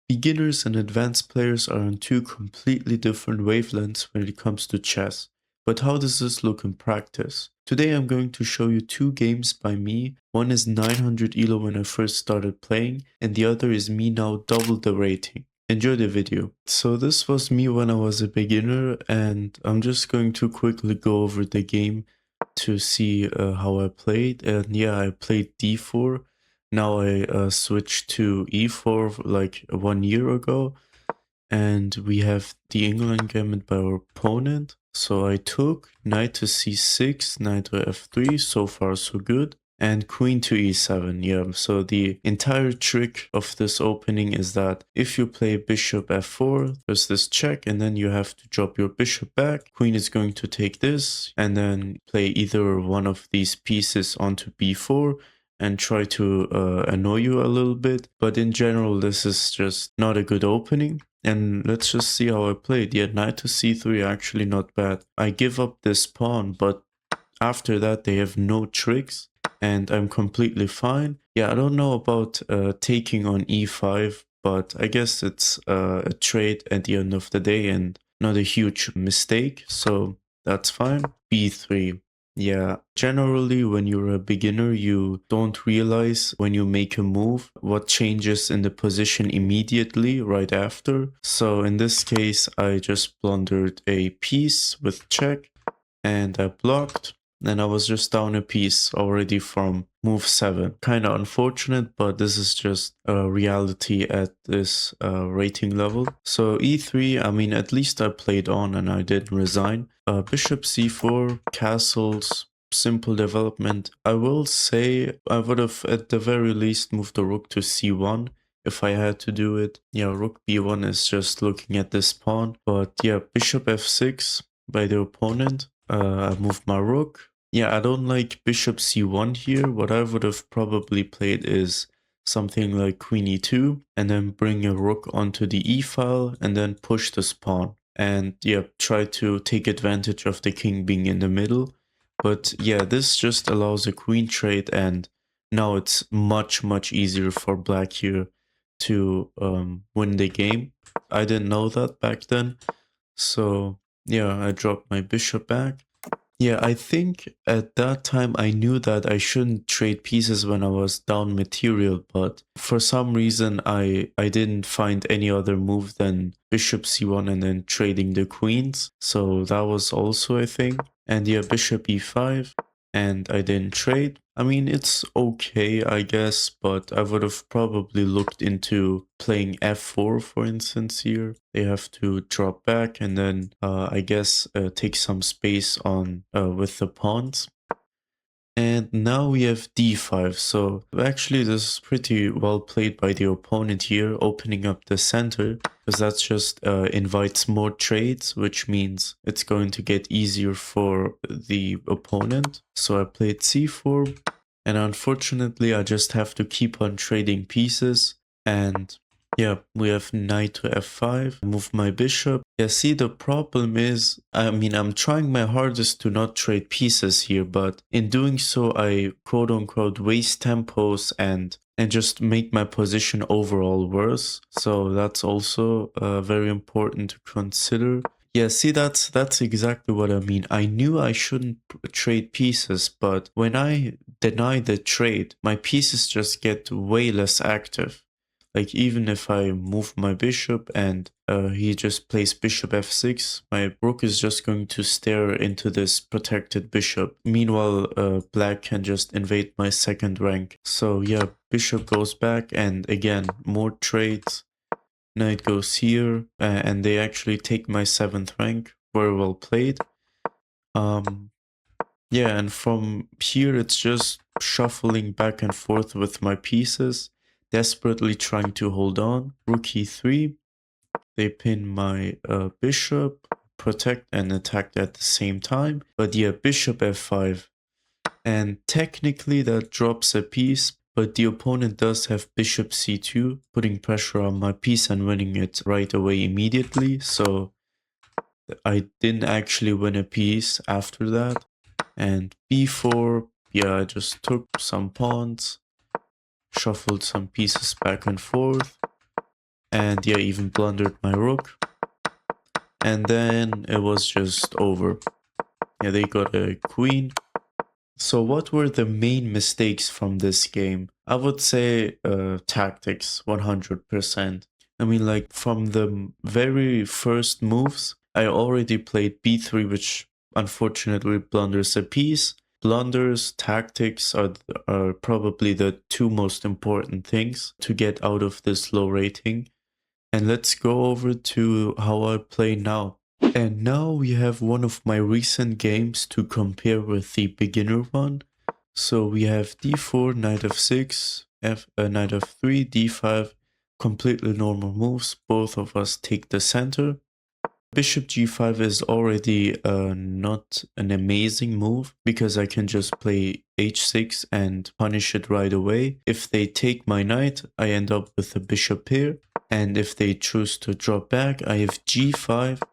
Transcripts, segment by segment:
Beginners and advanced players are on two completely different wavelengths when it comes to chess. But how does this look in practice? Today I'm going to show you two games by me. One is 900 ELO when I first started playing, and the other is me now double the rating. Enjoy the video. So this was me when I was a beginner, and I'm just going to quickly go over the game to see how I played. And yeah, I played d4. Now I switched to e4 like 1 year ago, and we have the England gambit by our opponent. So I took knight to c6, knight to f3, so far so good, and queen to e7. Yeah, so the entire trick of this opening is that if you play bishop f4, there's this check, and then you have to drop your bishop back. Queen is going to take this, and then play either one of these pieces onto b4, and try to annoy you a little bit. But in general, this is just not a good opening. And let's just see how I played. Yeah, knight to c3, actually not bad. I give up this pawn, but after that they have no tricks, and I'm completely fine. Yeah, I don't know about taking on e5, but I guess it's a trade at the end of the day and not a huge mistake, so that's fine. b3. Yeah, generally when you're a beginner, you don't realize when you make a move what changes in the position immediately right after. So in this case, I just blundered a piece with check, and I blocked. And I was just down a piece already from move 7. Kind of unfortunate, but this is just a reality at this rating level. So e3, I mean, at least I played on and I didn't resign. Bishop c4, castles, simple development. I will say I would have at the very least moved the rook to c1 if I had to do it. Yeah, rook b1 is just looking at this pawn. But yeah, bishop f6 by the opponent. I moved my rook. Yeah, I don't like bishop c1 here. What I would have probably played is something like queen e2, and then bring a rook onto the e file, and then push this pawn. And yeah, try to take advantage of the king being in the middle. But yeah, this just allows a queen trade, and now it's much easier for black here to win the game. I didn't know that back then. So yeah, I dropped my bishop back. Yeah, I think at that time I knew that I shouldn't trade pieces when I was down material, but for some reason I didn't find any other move than bishop c1 and then trading the queens. So that was also a thing. And yeah, bishop e5, and I didn't trade. I mean, it's okay, I guess, but I would have probably looked into playing f4, for instance, here. They have to drop back and then, I guess, take some space on with the pawns. And now we have d5, so actually this is pretty well played by the opponent here, opening up the center, because that just invites more trades, which means it's going to get easier for the opponent. So I played c4, and unfortunately I just have to keep on trading pieces, and yeah, we have knight to f5, move my bishop. Yeah, see, the problem is, I mean, I'm trying my hardest to not trade pieces here, but in doing so, I quote-unquote waste tempos and just make my position overall worse. So that's also very important to consider. Yeah, see, that's exactly what I mean. I knew I shouldn't trade pieces, but when I deny the trade, my pieces just get way less active. Like, even if I move my bishop and he just plays bishop f6, my rook is just going to stare into this protected bishop. Meanwhile, black can just invade my second rank. So yeah, bishop goes back, and again, more trades. Knight goes here, and they actually take my 7th rank. Very well played. Yeah, and from here it's just shuffling back and forth with my pieces, desperately trying to hold on. Rook e3, they pin my bishop, protect and attack at the same time. But yeah, bishop f5, and technically that drops a piece, but the opponent does have bishop c2, putting pressure on my piece and winning it right away immediately. So I didn't actually win a piece after that. And b4, yeah, I just took some pawns, shuffled some pieces back and forth, And yeah, even blundered my rook. And then it was just over. Yeah, they got a queen. So what were the main mistakes from this game? I would say tactics, 100%. I mean, like from the very first moves, I already played b3, which unfortunately blunders a piece. Blunders, tactics are probably the two most important things to get out of this low rating. And let's go over to how I play now. And now we have one of my recent games to compare with the beginner one. So we have d4, knight f6, knight f3, d5, completely normal moves. Both of us take the center. Bishop g5 is already not an amazing move because I can just play h6 and punish it right away. If they take my knight, I end up with a bishop here. And if they choose to drop back, I have g5,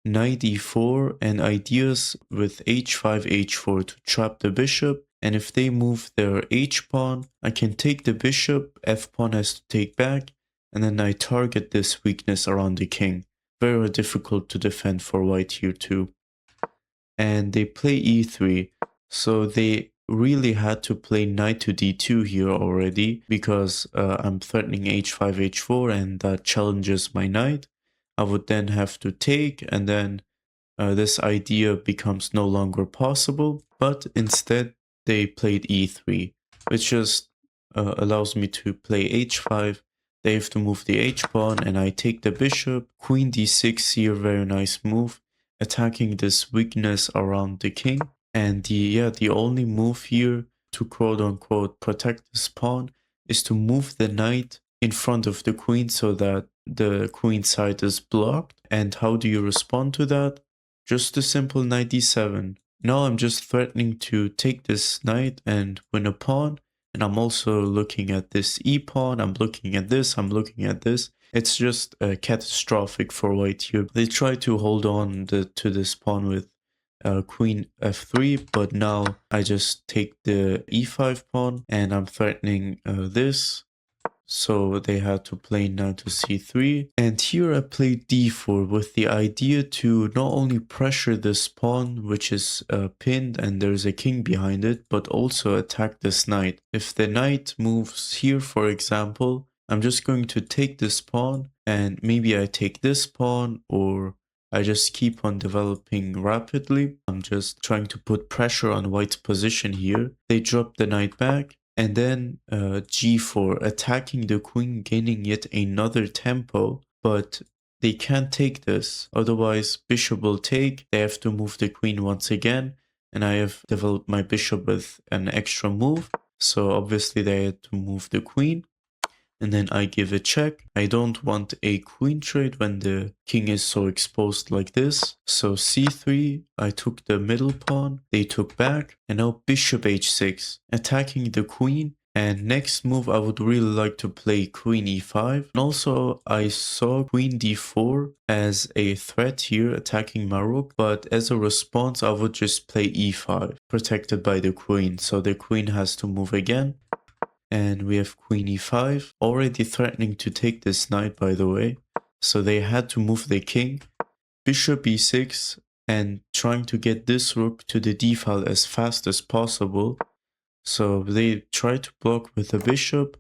knight e4, and ideas with h5, h4 to trap the bishop. And if they move their h-pawn, I can take the bishop, f-pawn has to take back, and then I target this weakness around the king. Very difficult to defend for white here too. And they play e3, so they really had to play knight to d2 here already because I'm threatening h5, h4, and that challenges my knight. I would then have to take, and then this idea becomes no longer possible, but instead they played e3, which just allows me to play h5. They have to move the h-pawn, and I take the bishop. Queen d6 here, very nice move, attacking this weakness around the king. And the only move here to quote-unquote protect this pawn is to move the knight in front of the queen so that the queen side is blocked. And how do you respond to that? Just a simple knight d7. Now I'm just threatening to take this knight and win a pawn. And I'm also looking at this e-pawn, I'm looking at this, I'm looking at this. It's just catastrophic for white here. They try to hold on to this pawn with queen f3, but now I just take the e5 pawn and I'm threatening this. So they had to play knight to c3. And here I played d4 with the idea to not only pressure this pawn, which is pinned and there's a king behind it, but also attack this knight. If the knight moves here, for example, I'm just going to take this pawn and maybe I take this pawn, or I just keep on developing rapidly. I'm just trying to put pressure on white's position here. They drop the knight back. And then g4, attacking the queen, gaining yet another tempo, but they can't take this. Otherwise, bishop will take. They have to move the queen once again. And I have developed my bishop with an extra move. So obviously they had to move the queen. And then I give a check. I don't want a queen trade when the king is so exposed like this. So c3, I took the middle pawn, they took back, and now bishop h6, attacking the queen. And next move, I would really like to play queen e5. And also, I saw queen d4 as a threat here, attacking my rook. But as a response, I would just play e5, protected by the queen. So the queen has to move again. And we have queen e5, already threatening to take this knight, by the way. So they had to move the king. Bishop e6, and trying to get this rook to the d file as fast as possible. So they try to block with the bishop,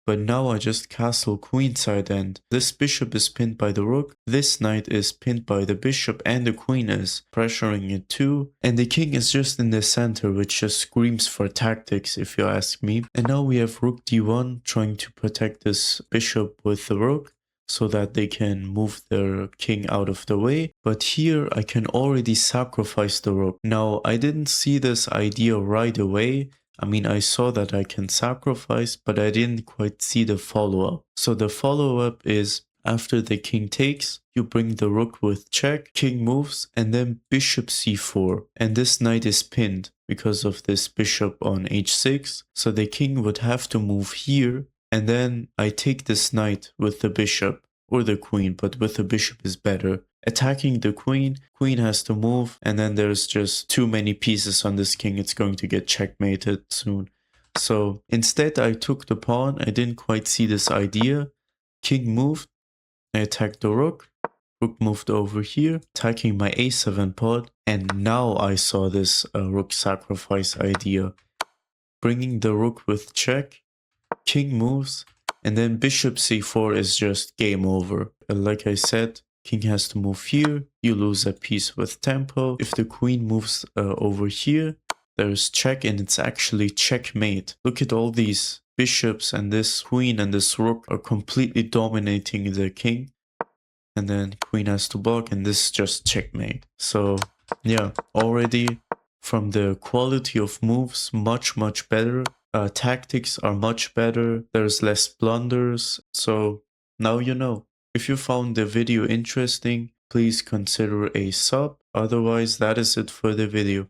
but now I just castle queenside, and this bishop is pinned by the rook, this knight is pinned by the bishop, and the queen is pressuring it too. And the king is just in the center, which just screams for tactics if you ask me. And now we have rook d1 trying to protect this bishop with the rook so that they can move their king out of the way. But here I can already sacrifice the rook. Now I didn't see this idea right away. I mean, I saw that I can sacrifice, but I didn't quite see the follow-up. So the follow-up is after the king takes, you bring the rook with check, king moves, and then bishop c4. And this knight is pinned because of this bishop on h6. So the king would have to move here, and then I take this knight with the bishop, or the queen, but with the bishop is better. Attacking the queen, queen has to move, and then there's just too many pieces on this king, it's going to get checkmated soon. So instead I took the pawn, I didn't quite see this idea. King moved, I attacked the rook. Rook moved over here, attacking my a7 pawn. And now I saw this rook sacrifice idea. Bringing the rook with check. King moves. And then bishop c4 is just game over. Like I said, king has to move here. You lose a piece with tempo. If the queen moves over here, there's check and it's actually checkmate. Look at all these bishops and this queen and this rook are completely dominating the king. And then queen has to block and this is just checkmate. So yeah, already from the quality of moves, much better. Tactics are much better. There's less blunders. So now you know. If you found the video interesting, please consider a sub. Otherwise, that is it for the video.